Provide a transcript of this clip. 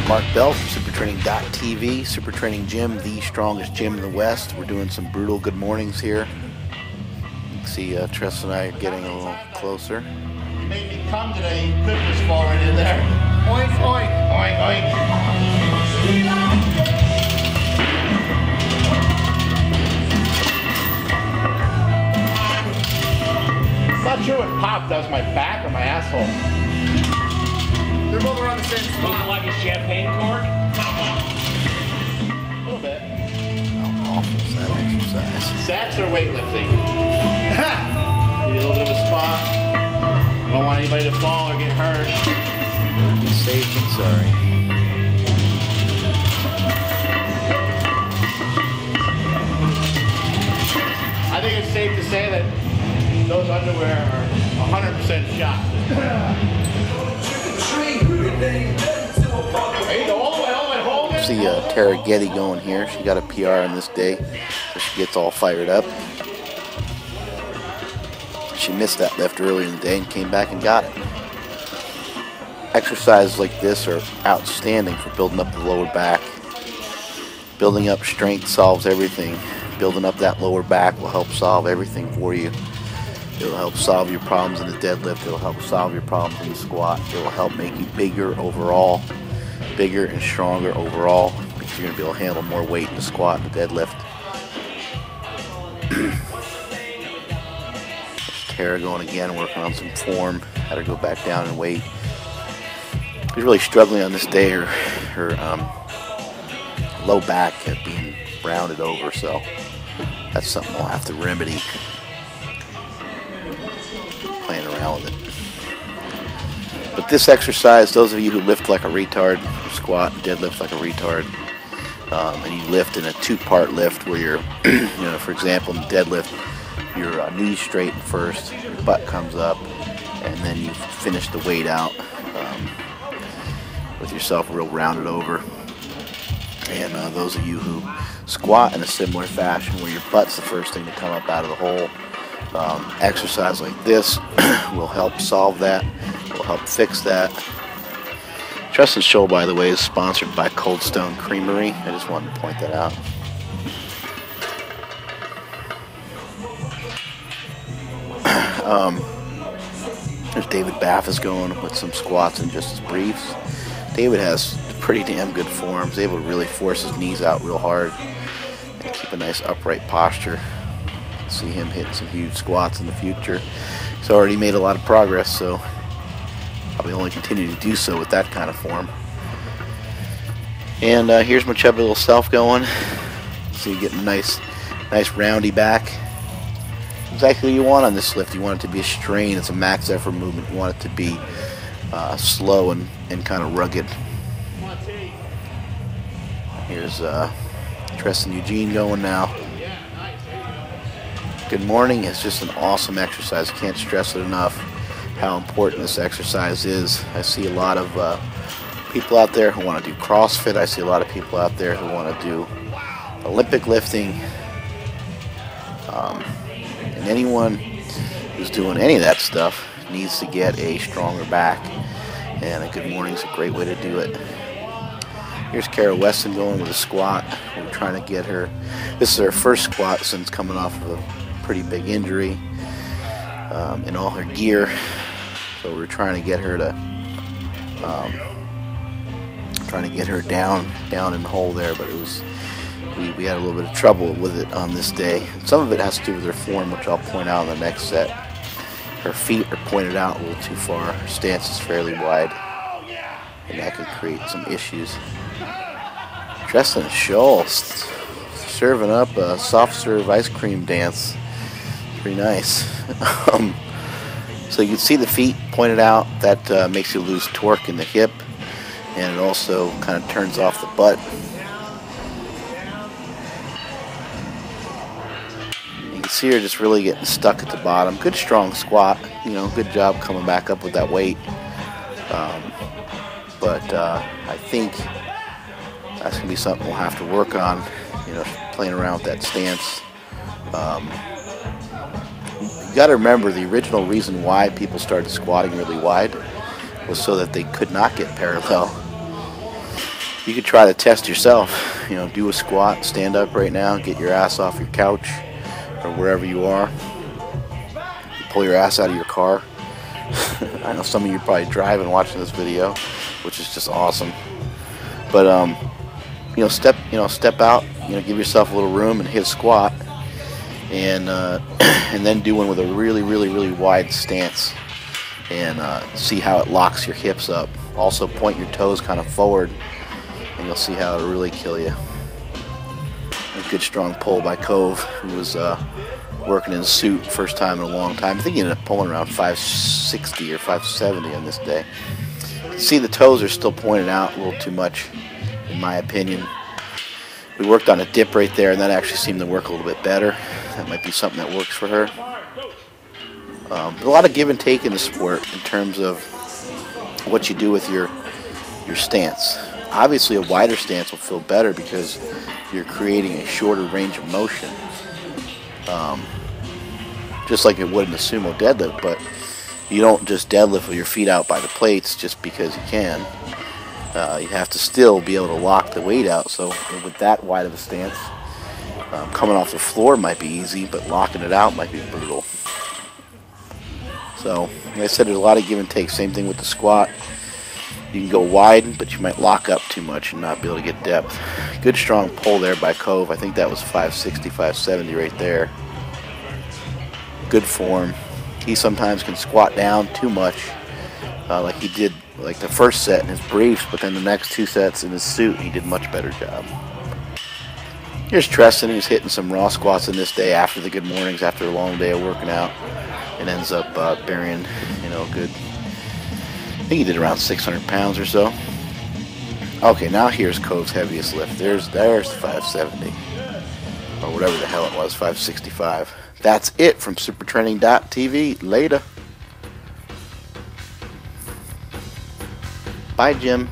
Mark Bell from supertraining.tv, Super Training Gym, the strongest gym in the West. We're doing some brutal good mornings here. You can see Tress and I are getting a little closer. You made me come today, you could just fall right in there. Oink, oink, oink, oink. I'm not sure what pop does, my back or my asshole. They're both around the same spot. Like a champagne cork? A little bit. How awful is that exercise? Sats or weightlifting? Need a little bit of a spot. Don't want anybody to fall or get hurt. Be safe and sorry. I think it's safe to say that those underwear are 100% shot. See Tara Getty going here. She got a PR on this day, so she gets all fired up. She missed that lift earlier in the day and came back and got it. Exercises like this are outstanding for building up the lower back. Building up strength solves everything. Building up that lower back will help solve everything for you. It'll help solve your problems in the deadlift. It'll help solve your problems in the squat. It'll help make you bigger overall, bigger and stronger overall, because you're going to be able to handle more weight in the squat and the deadlift. Tara going again, working on some form. Had her go back down in weight. She's really struggling on this day. Her low back kept being rounded over, so that's something we'll have to remedy. Playing around with it. But this exercise, those of you who lift like a retard, squat and deadlift like a retard, and you lift in a two-part lift where you're, for example, in the deadlift, your knees straighten first, your butt comes up, and then you finish the weight out with yourself real rounded over. And those of you who squat in a similar fashion where your butt's the first thing to come up out of the hole, exercise like this will help solve that, will help fix that. Tress's show, by the way, is sponsored by Cold Stone Creamery. I just wanted to point that out. There's David Baffis going with some squats and just his briefs. David has pretty damn good form. He's able to really force his knees out real hard and keep a nice upright posture. See him hitting some huge squats in the future. He's already made a lot of progress, so probably only continue to do so with that kind of form. And here's my chubby little self going. So you get a nice roundy back. Exactly what you want on this lift. You want it to be a strain. It's a max effort movement. You want it to be slow and kind of rugged. Here's Tress and Eugene going now. Good morning. It's just an awesome exercise. I can't stress it enough how important this exercise is. I see a lot of people out there who want to do CrossFit. I see a lot of people out there who want to do Olympic lifting. And anyone who's doing any of that stuff needs to get a stronger back. And a good morning is a great way to do it. Here's Kara Weston going with a squat. We're trying to get her. This is her first squat since coming off of a pretty big injury in all her gear. So we're trying to get her to down in the hole there, but it was we had a little bit of trouble with it on this day. Some of it has to do with her form, which I'll point out in the next set. Her feet are pointed out a little too far. Her stance is fairly wide, and that can create some issues. Treston Scholl serving up a soft serve ice cream dance. Pretty nice. So you can see the feet pointed out. That makes you lose torque in the hip, and it also kind of turns off the butt. You can see her just really getting stuck at the bottom. Good strong squat. Good job coming back up with that weight. But I think that's going to be something we'll have to work on, playing around with that stance. You got to remember, the original reason why people started squatting really wide was so that they could not get parallel. You could try to test yourself. You know, do a squat, stand up right now, get your ass off your couch or wherever you are. Pull your ass out of your car. I know some of you are probably driving watching this video, which is just awesome. But you know, step out. You know, give yourself a little room and hit a squat, and and then do one with a really wide stance, and see how it locks your hips up. Also, point your toes kind of forward, and you'll see how it'll really kill you. A good strong pull by Cove, who was working in a suit first time in a long time. I think he ended up pulling around 560 or 570 on this day. You can see the toes are still pointed out a little too much, in my opinion. We worked on a dip right there, and that actually seemed to work a little bit better. That might be something that works for her. A lot of give and take in the sport in terms of what you do with your stance. Obviously, a wider stance will feel better because you're creating a shorter range of motion, just like it would in a sumo deadlift. But you don't just deadlift with your feet out by the plates just because you can. You have to still be able to lock the weight out. So with that wide of a stance, coming off the floor might be easy, but locking it out might be brutal. So, like I said, there's a lot of give and take. Same thing with the squat. You can go wide, but you might lock up too much and not be able to get depth. Good strong pull there by Cove. I think that was 560, 570 right there. Good form. He sometimes can squat down too much, like he did like the first set in his briefs, but then the next two sets in his suit, he did a much better job. Here's Treston. He's hitting some raw squats in this day after the good mornings, after a long day of working out, and ends up burying, you know, good. I think he did around 600 pounds or so. Okay, now here's Cove's heaviest lift. There's 570, or whatever the hell it was, 565. That's it from supertraining.tv. Later. Bye, Jim.